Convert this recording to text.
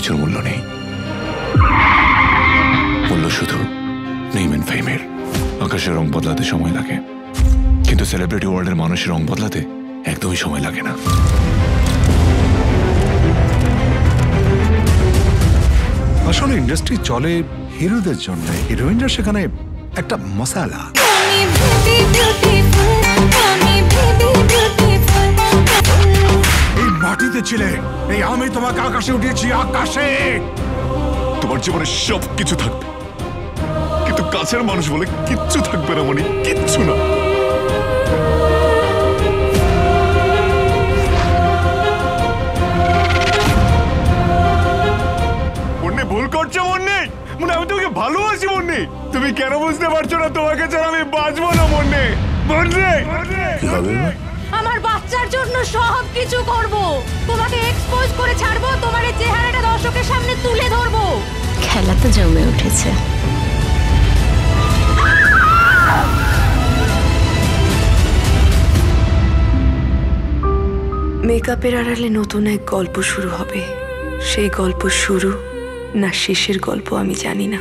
কিছুর মূল্য নেই, মূল্য শুধু নেম এন্ড ফেমের। আকাশের রং বদলাতে সময় লাগে, কিন্তু সেলিব্রিটি ওয়ার্ল্ডের মানুষের রং বদলাতে একদমই সময় লাগে না। আসলে ইন্ডাস্ট্রি চলে হিরোদের জন্য, হিরোইনরা সেখানে একটা মশালা। এই মাটিতে ছিলে, এই আমি তোমাকে আকাশে উঠিয়েছি, আকাশে। তোমার জীবনে সব কিছু থাকবে, কিন্তু কাছের মানুষ বলে কিচ্ছু থাকবে না মনি, কিচ্ছু না। মুন্নি ভুল করছো মুন্নি, মুন্নি আমি তোমাকে ভালোবাসি মুন্নি, তুমি কেন বুঝতে পারছো না? তোমাকে ছাড়া আমি বাঁচবো না মুন্নি। মুন্নি আমার বাচ্চার জন্য সব কিছু করব, তোমাকে এক্সপোজ করে ছাড়বো, তোমার এই চেহারাটা দর্শকের সামনে তুলে ধরবো। খেলা তো জমে উঠেছে। মেকআপের আড়ালে নতুন এক গল্প শুরু হবে। সেই গল্প শুরু না শেষের গল্প আমি জানি না।